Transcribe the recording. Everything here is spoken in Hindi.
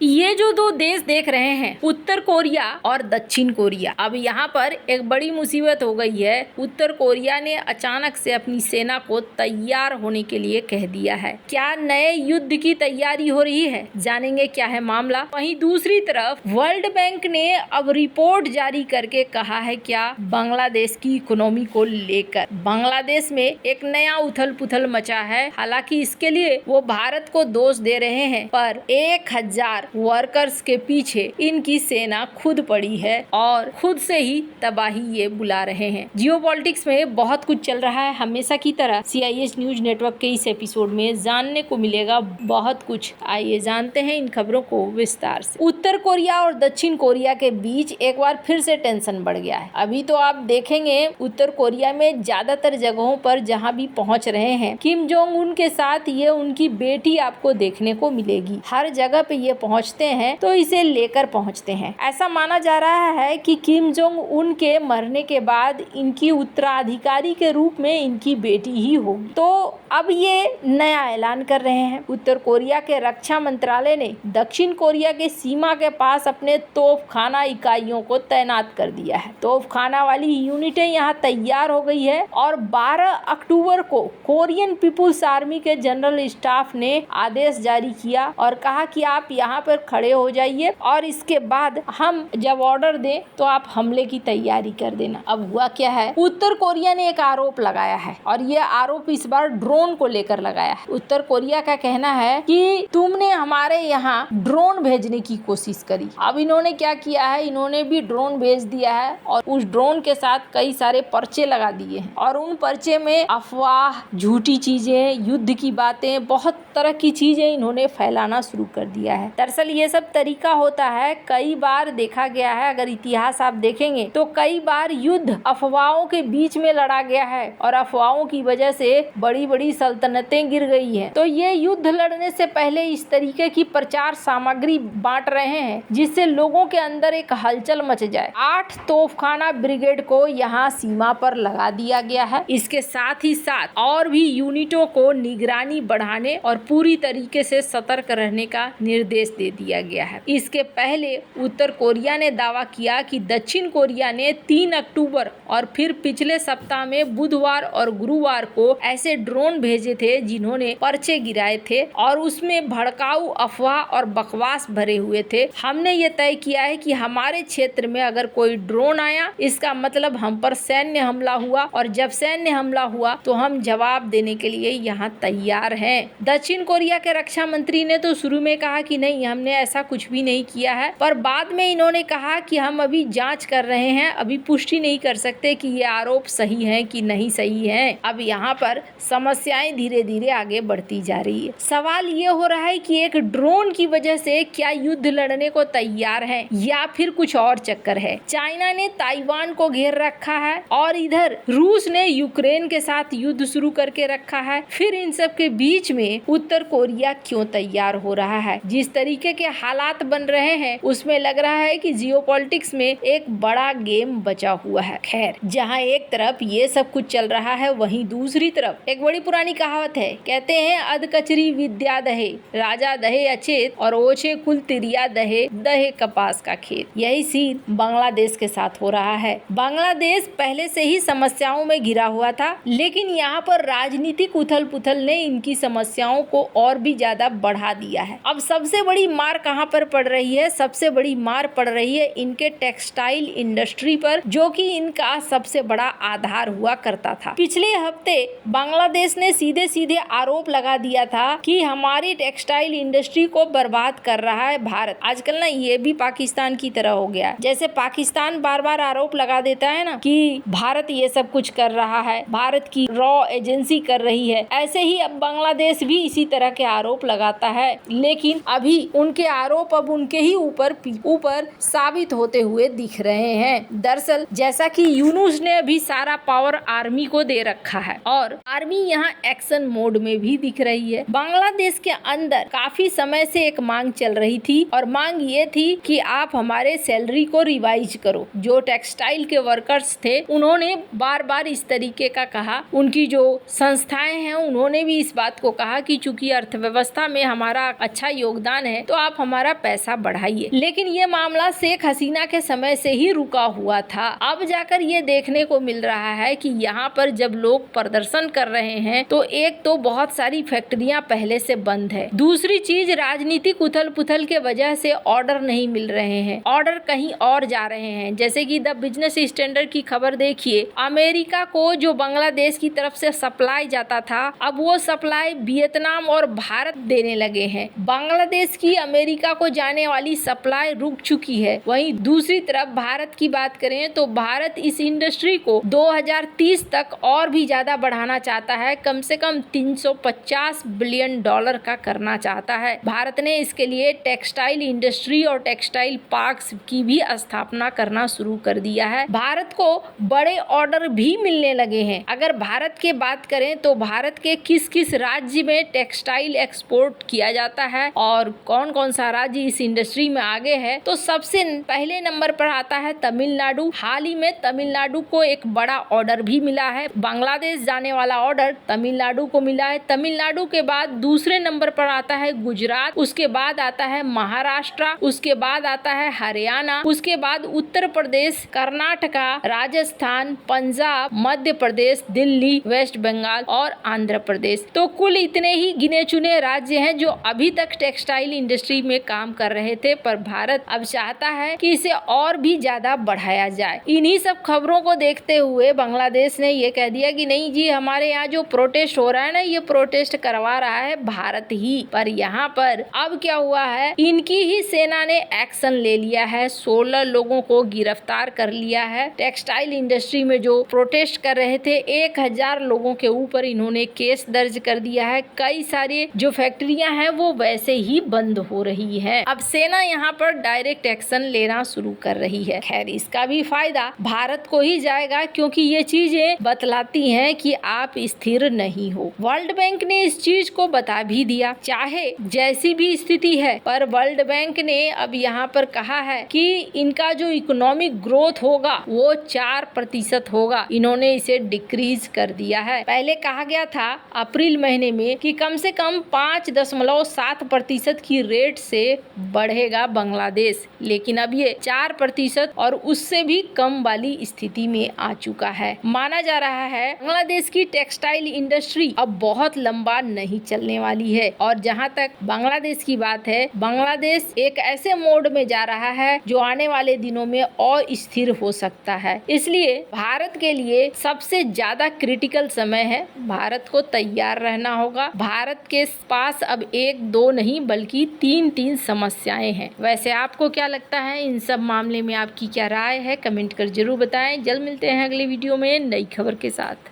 ये जो दो देश देख रहे हैं, उत्तर कोरिया और दक्षिण कोरिया, अब यहाँ पर एक बड़ी मुसीबत हो गई है। उत्तर कोरिया ने अचानक से अपनी सेना को तैयार होने के लिए कह दिया है। क्या नए युद्ध की तैयारी हो रही है? जानेंगे क्या है मामला। वहीं दूसरी तरफ वर्ल्ड बैंक ने अब रिपोर्ट जारी करके कहा है क्या बांग्लादेश की इकोनॉमी को लेकर। बांग्लादेश में एक नया उथल पुथल मचा है। हालांकि इसके लिए वो भारत को दोष दे रहे हैं, पर 1000 वर्कर्स के पीछे इनकी सेना खुद पड़ी है और खुद से ही तबाही ये बुला रहे हैं। जियोपॉलिटिक्स में बहुत कुछ चल रहा है। हमेशा की तरह CIS न्यूज नेटवर्क के इस एपिसोड में जानने को मिलेगा बहुत कुछ। आइए जानते हैं इन खबरों को विस्तार से। उत्तर कोरिया और दक्षिण कोरिया के बीच एक बार फिर से टेंशन बढ़ गया है। अभी तो आप देखेंगे उत्तर कोरिया में ज्यादातर जगहों पर जहां भी पहुंच रहे हैं, किम जोंग उन के साथ ये उनकी बेटी आपको देखने को मिलेगी। हर जगह पे ये पहुंचते हैं तो इसे लेकर पहुंचते हैं। ऐसा माना जा रहा है कि किम जोंग उन के मरने के बाद इनकी उत्तराधिकारी के रूप में इनकी बेटी ही होगी। तो अब ये नया ऐलान कर रहे हैं। उत्तर कोरिया के रक्षा मंत्रालय ने दक्षिण कोरिया के सीमा के पास अपने तोपखाना इकाइयों को तैनात कर दिया है। तोपखाना वाली यूनिटें यहाँ तैयार हो गई है और 12 अक्टूबर को कोरियन पीपुल्स आर्मी के जनरल स्टाफ ने आदेश जारी किया और कहा कि आप यहाँ पर खड़े हो जाइए और इसके बाद हम जब ऑर्डर दें तो आप हमले की तैयारी कर देना। अब हुआ क्या है, उत्तर कोरिया ने एक आरोप लगाया है और ये आरोप इस बार ड्रोन को लेकर लगाया है। उत्तर कोरिया का कहना है कि तुमने हमारे यहाँ ड्रोन भेजने की कोशिश करी। अब इन्होंने क्या किया है, इन्होंने भी ड्रोन भेज दिया है और उस ड्रोन के साथ कई सारे पर्चे लगा दिए हैं और उन पर्चे में अफवाह, झूठी चीजें, युद्ध की बातें, बहुत तरह की चीजें इन्होंने फैलाना शुरू कर दिया है। दरअसल ये सब तरीका होता है, कई बार देखा गया है। अगर इतिहास आप देखेंगे तो कई बार युद्ध अफवाहों के बीच में लड़ा गया है और अफवाहों की वजह से बड़ी बड़ी सल्तनतें गिर गई हैं। तो ये युद्ध लड़ने से पहले इस तरीके की प्रचार सामग्री बांट रहे हैं जिससे लोगों के अंदर एक हलचल मच जाए। 8 तोपखाना ब्रिगेड को यहाँ सीमा पर लगा दिया गया है। इसके साथ ही साथ और भी यूनिटों को निगरानी बढ़ाने और पूरी तरीके से सतर्क रहने का निर्देश दे दिया गया है। इसके पहले उत्तर कोरिया ने दावा किया कि दक्षिण कोरिया ने 3 अक्टूबर और फिर पिछले सप्ताह में बुधवार और गुरुवार को ऐसे ड्रोन भेजे थे जिन्होंने पर्चे गिराए थे और उसमें भड़काऊ अफवाह और बकवास भरे हुए थे। हमने ये तय किया है कि हमारे क्षेत्र में अगर कोई ड्रोन आया इसका मतलब हम पर सैन्य हमला हुआ और जब सैन्य हमला हुआ तो हम जवाब देने के लिए यहाँ तैयार हैं। दक्षिण कोरिया के रक्षा मंत्री ने तो शुरू में कहा कि नहीं, हमने ऐसा कुछ भी नहीं किया है, पर बाद में इन्होंने कहा कि हम अभी जांच कर रहे हैं, अभी पुष्टि नहीं कर सकते कि ये आरोप सही है कि नहीं सही है। अब यहाँ पर समस्याएं धीरे धीरे आगे बढ़ती जा रही है। सवाल ये हो रहा है कि एक ड्रोन की वजह से क्या युद्ध लड़ने को तैयार है या फिर कुछ और चक्कर है। चाइना ने ताइवान को घेर रखा है और इधर रूस ने यूक्रेन के साथ युद्ध शुरू करके रखा है। फिर इन सब के बीच में उत्तर कोरिया क्यों तैयार हो रहा है? जिस तरीके के हालात बन रहे हैं उसमें लग रहा है कि जियोपॉलिटिक्स में एक बड़ा गेम बचा हुआ है। खैर, जहां एक तरफ ये सब कुछ चल रहा है वहीं दूसरी तरफ एक बड़ी पुरानी कहावत है, कहते हैं अध कचरी विद्या दहे, राजा दहे अचेत और ओछे कुल तिरिया दहे, दहे कपास का खेत। यही सीन बांग्लादेश के साथ हो रहा है। बांग्लादेश पहले से ही समस्याओं में घिरा हुआ था, लेकिन यहाँ पर राजनीतिक उथल पुथल ने इनकी समस्याओं को और भी ज्यादा बढ़ा दिया है। अब सबसे बड़ी मार कहाँ पर पड़ रही है? सबसे बड़ी मार पड़ रही है इनके टेक्सटाइल इंडस्ट्री पर, जो कि इनका सबसे बड़ा आधार हुआ करता था। पिछले हफ्ते बांग्लादेश ने सीधे सीधे आरोप लगा दिया था कि हमारी टेक्सटाइल इंडस्ट्री को बर्बाद कर रहा है भारत। आजकल ना ये भी पाकिस्तान की तरह हो गया है। जैसे पाकिस्तान बार बार आरोप लगा देता है ना कि भारत ये सब कुछ कर रहा है, भारत की रॉ एजेंसी कर रही है, ऐसे ही अब बांग्लादेश भी इसी तरह के आरोप लगाता है। लेकिन अभी उनके आरोप अब उनके ही ऊपर साबित होते हुए दिख रहे हैं। दरअसल जैसा कि यूनुस ने अभी सारा पावर आर्मी को दे रखा है और आर्मी यहाँ एक्शन मोड में भी दिख रही है। बांग्लादेश के अंदर काफी समय से एक मांग चल रही थी और मांग ये थी कि आप हमारे सैलरी को रिवाइज करो। जो टेक्सटाइल के वर्कर्स थे उन्होंने बार बार इस तरीके का कहा। उनकी जो संस्थाएं हैं उन्होंने भी इस बात को कहा कि चूंकि अर्थव्यवस्था में हमारा अच्छा योगदान है तो आप हमारा पैसा बढ़ाइए। लेकिन ये मामला शेख हसीना के समय से ही रुका हुआ था। अब जाकर ये देखने को मिल रहा है कि यहाँ पर जब लोग प्रदर्शन कर रहे हैं तो एक तो बहुत सारी फैक्ट्रियां पहले से बंद है, दूसरी चीज राजनीतिक उथल पुथल के वजह से ऑर्डर नहीं मिल रहे हैं, ऑर्डर कहीं और जा रहे हैं। जैसे कि द बिजनेस स्टैंडर्ड की खबर देखिए, अमेरिका को जो बांग्लादेश की तरफ से सप्लाई जाता था अब वो सप्लाई वियतनाम और भारत देने लगे हैं। बांग्लादेश की अमेरिका को जाने वाली सप्लाई रुक चुकी है। वहीं दूसरी तरफ भारत की बात करें तो भारत इस इंडस्ट्री को 2030 तक और भी ज्यादा बढ़ाना चाहता है, कम से कम 350 बिलियन डॉलर का करना चाहता है। भारत ने इसके लिए टेक्सटाइल इंडस्ट्री और टेक्सटाइल पार्क्स की भी स्थापना करना शुरू कर दिया है। भारत को बड़े ऑर्डर भी मिलने लगे हैं। अगर भारत की बात करें तो भारत के किस किस राज्य में टेक्सटाइल एक्सपोर्ट किया जाता है और कौन कौन सा राज्य इस इंडस्ट्री में आगे है, तो सबसे पहले नंबर पर आता है तमिलनाडु। हाल ही में तमिलनाडु को एक बड़ा ऑर्डर भी मिला है। बांग्लादेश जाने वाला ऑर्डर तमिलनाडु को मिला है। तमिलनाडु के बाद दूसरे नंबर पर आता है गुजरात, उसके बाद आता है महाराष्ट्र, उसके बाद आता है हरियाणा, उसके बाद उत्तर प्रदेश, कर्नाटका, राजस्थान, पंजाब, मध्य प्रदेश, दिल्ली, वेस्ट बंगाल और आंध्र प्रदेश। तो कुल इतने ही गिने चुने राज्य हैं जो अभी तक टेक्सटाइल इंडस्ट्री में काम कर रहे थे, पर भारत अब चाहता है कि इसे और भी ज्यादा बढ़ाया जाए। इन्हीं सब खबरों को देखते हुए बांग्लादेश ने ये कह दिया कि नहीं जी, हमारे यहाँ जो प्रोटेस्ट हो रहा है ना, ये प्रोटेस्ट करवा रहा है भारत ही। पर यहाँ पर अब क्या हुआ है, इनकी ही सेना ने एक्शन ले लिया है, 16 लोगों को गिरफ्तार कर लिया है। टेक्सटाइल इंडस्ट्री में जो प्रोटेस्ट कर रहे थे 1000 लोगों के ऊपर इन्होंने केस दर्ज कर दिया है। कई सारी जो फैक्ट्रियां हैं वो वैसे ही बंद हो रही है। अब सेना यहाँ पर डायरेक्ट एक्शन लेना शुरू कर रही है। खैर, इसका भी फायदा भारत को ही जाएगा, क्योंकि ये चीजें बतलाती हैं कि आप स्थिर नहीं हो। वर्ल्ड बैंक ने इस चीज को बता भी दिया, चाहे जैसी भी स्थिति है, पर वर्ल्ड बैंक ने अब यहाँ पर कहा है कि इनका जो इकोनॉमिक ग्रोथ होगा वो 4% होगा। इन्होंने इसे डिक्रीज कर दिया है। पहले कहा गया था अप्रैल महीने में कि कम से कम 5.7% की रेट से बढ़ेगा बांग्लादेश, लेकिन अब ये 4% और उससे भी कम वाली स्थिति में आ चुका है। माना जा रहा है बांग्लादेश की टेक्सटाइल इंडस्ट्री अब बहुत लंबा नहीं चलने वाली है। और जहां तक बांग्लादेश की बात है, बांग्लादेश एक ऐसे मोड में जा रहा है जो आने वाले दिनों में और स्थिर हो सकता है। इसलिए भारत के लिए सबसे ज्यादा क्रिटिकल समय है। भारत को तैयार रहना होगा। भारत के पास अब 1-2 नहीं बल्कि 3-3 समस्याएं हैं। वैसे आपको क्या लगता है, इन सब मामले में आपकी क्या राय है? कमेंट कर जरूर बताएं। जल्द मिलते हैं अगले वीडियो में नई खबर के साथ।